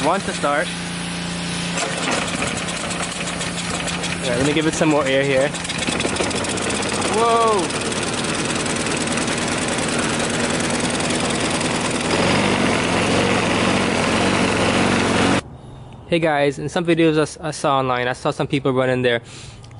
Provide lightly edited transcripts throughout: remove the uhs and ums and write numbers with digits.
1 to start. Alright, let me give it some more air here. Whoa! Hey guys, in some videos I saw online, I saw some people running their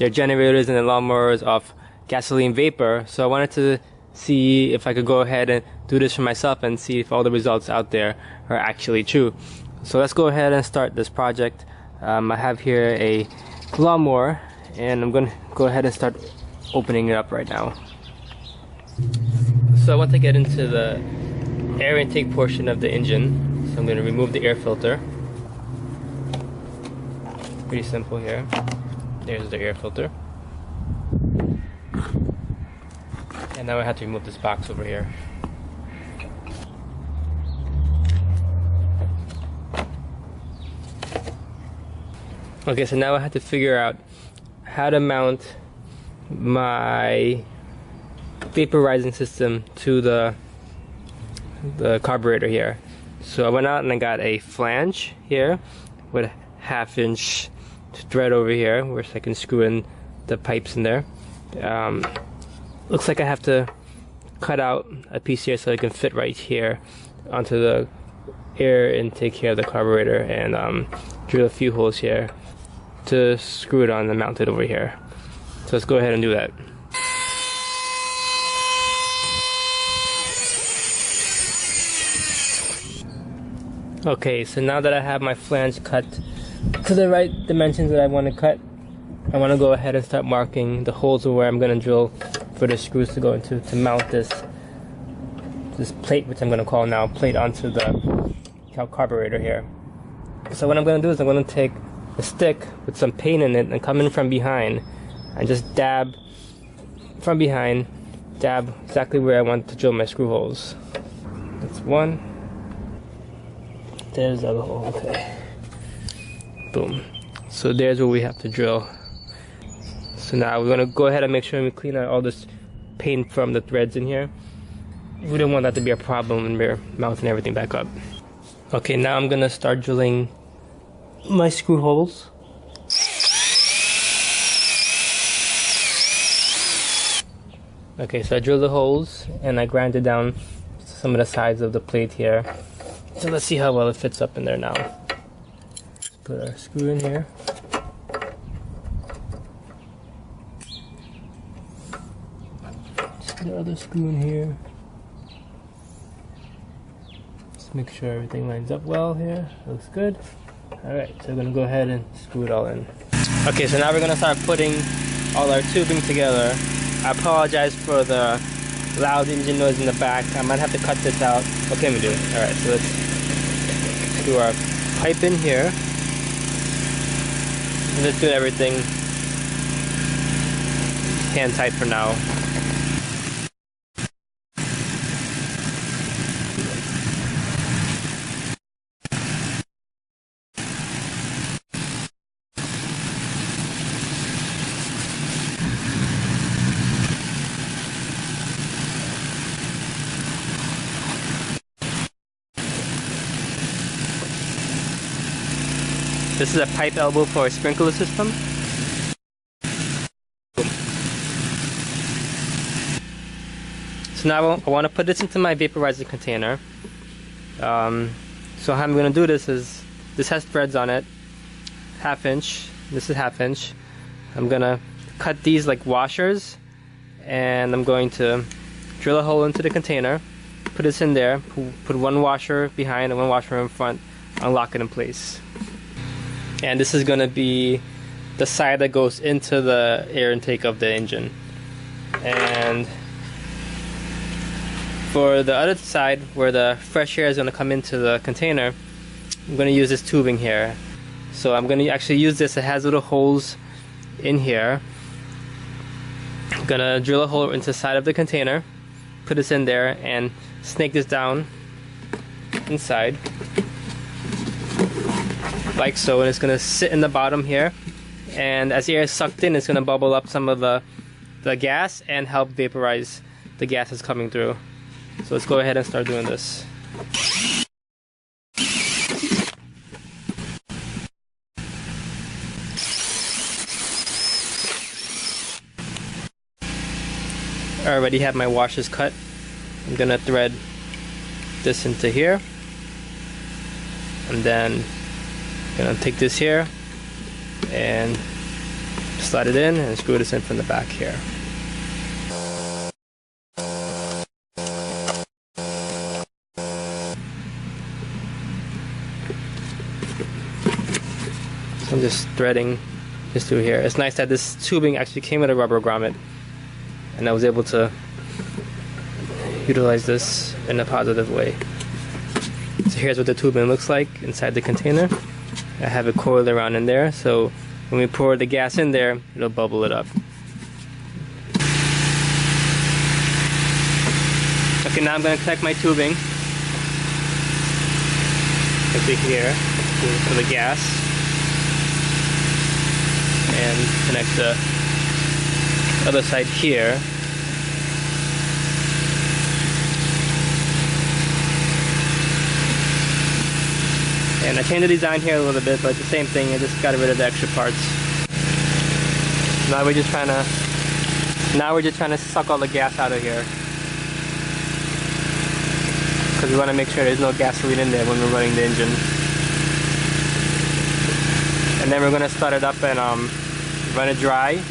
generators and their lawnmowers off gasoline vapor. So I wanted to see if I could go ahead and do this for myself and see if all the results out there are actually true. So let's go ahead and start this project. I have here a lawnmower and I'm going to go ahead and start opening it up right now. So I want to get into the air intake portion of the engine. So I'm going to remove the air filter. Pretty simple here. There's the air filter. And now I have to remove this box over here. Okay, so now I have to figure out how to mount my vaporizing system to the carburetor here. So I went out and I got a flange here with a 1/2 inch thread over here where I can screw in the pipes in there. Looks like I have to cut out a piece here so it can fit right here onto the air intake here of the carburetor, and drill a few holes here to screw it on and mount it over here. So let's go ahead and do that. Okay, so now that I have my flange cut to the right dimensions that I want to cut, I want to go ahead and start marking the holes where I'm going to drill for the screws to go into to mount this plate, which I'm going to call now plate, onto the carburetor here. So what I'm going to do is I'm going to take a stick with some paint in it and come in from behind and just dab from behind, dab exactly where I want to drill my screw holes. That's one. There's the other hole. Okay. Boom. So there's where we have to drill. So now we're gonna go ahead and make sure we clean out all this paint from the threads in here. We don't want that to be a problem when we're mounting everything back up. Okay, now I'm gonna start drilling my screw holes. Okay, so I drilled the holes and I grinded down some of the sides of the plate here. So let's see how well it fits up in there now. Let's put our screw in here. Just put the other screw in here. Just make sure everything lines up well here. Looks good. Alright, so we're going to go ahead and screw it all in. Okay, so now we're going to start putting all our tubing together. I apologize for the loud engine noise in the back. I might have to cut this out. What can we do? Alright, so let's do our pipe in here. And let's do everything hand tight for now. This is a pipe elbow for a sprinkler system. So now I want to put this into my vaporizer container. So how I'm going to do this is, this has threads on it, 1/2 inch, this is 1/2 inch. I'm going to cut these like washers, and I'm going to drill a hole into the container, put this in there, put one washer behind and one washer in front, unlock it in place. And this is going to be the side that goes into the air intake of the engine. And for the other side, where the fresh air is going to come into the container, I'm going to use this tubing here. So I'm going to actually use this. It has little holes in here. I'm going to drill a hole into the side of the container, put this in there, and snake this down inside. Like so, and it's going to sit in the bottom here, and as the air is sucked in, it's going to bubble up some of the gas and help vaporize the gas that's coming through. So let's go ahead and start doing this. I already have my washers cut. I'm gonna thread this into here, and then I'm gonna take this here and slide it in and screw this in from the back here. So I'm just threading this through here. It's nice that this tubing actually came with a rubber grommet, and I was able to utilize this in a positive way. So here's what the tubing looks like inside the container. I have it coiled around in there, so when we pour the gas in there, it'll bubble it up. Okay, now I'm going to connect my tubing into here for the gas, and connect the other side here. And I changed the design here a little bit, but it's the same thing. I just got rid of the extra parts. Now we're just trying to suck all the gas out of here, because we want to make sure there's no gasoline in there when we're running the engine. And then we're going to start it up and run it dry,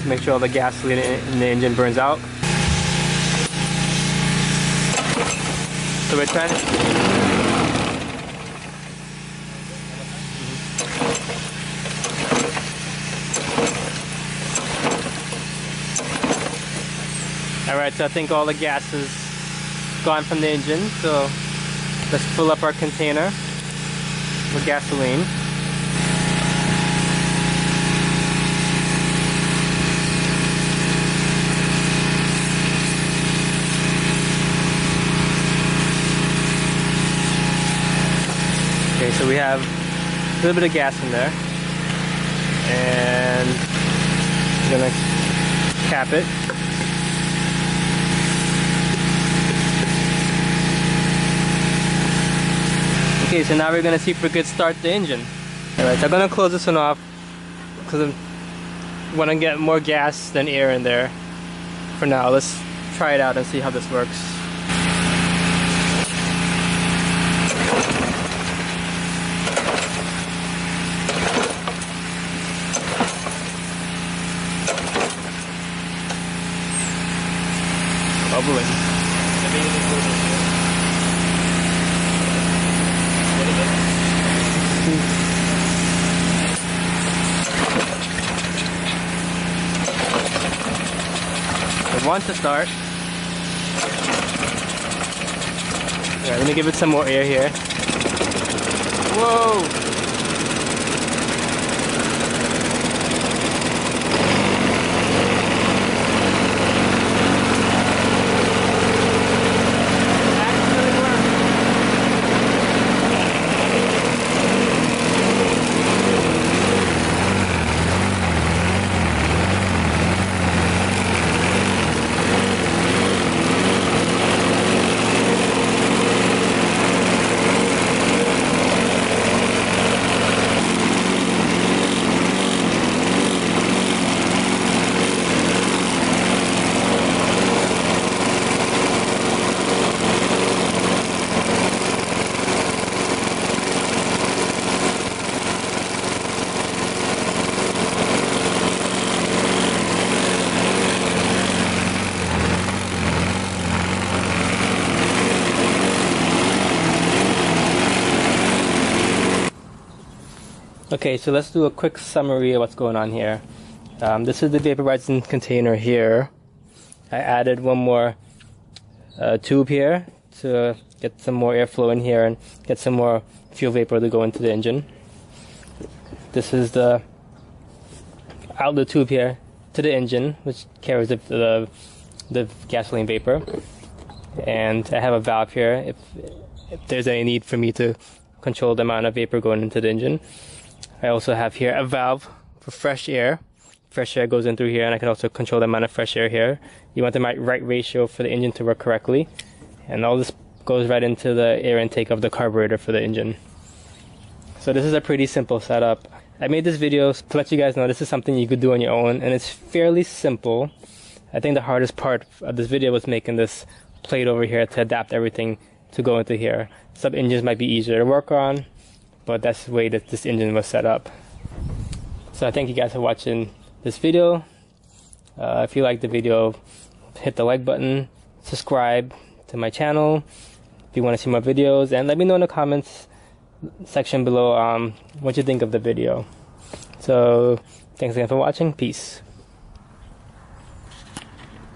make sure all the gasoline in the engine burns out. So we're trying to... Alright, so I think all the gas is gone from the engine, so let's fill up our container with gasoline. Okay, so we have a little bit of gas in there, and we're going to cap it. Okay, so now we're going to see if we could start the engine. Alright, so I'm going to close this one off because I want to get more gas than air in there. For now, let's try it out and see how this works. Bubbling. It wants to start. Alright, let me give it some more air here. Whoa! Okay, so let's do a quick summary of what's going on here. This is the vaporizing container here. I added one more tube here to get some more airflow in here and get some more fuel vapor to go into the engine. This is the outlet tube here to the engine, which carries the gasoline vapor. And I have a valve here if there's any need for me to control the amount of vapor going into the engine. I also have here a valve for fresh air. Fresh air goes in through here, and I can also control the amount of fresh air here. You want the right ratio for the engine to work correctly. And all this goes right into the air intake of the carburetor for the engine. So this is a pretty simple setup. I made this video to let you guys know this is something you could do on your own, and it's fairly simple. I think the hardest part of this video was making this plate over here to adapt everything to go into here. Some engines might be easier to work on, but that's the way that this engine was set up. So I thank you guys for watching this video. If you like the video, hit the like button, subscribe to my channel if you want to see more videos, and let me know in the comments section below what you think of the video. So thanks again for watching. Peace.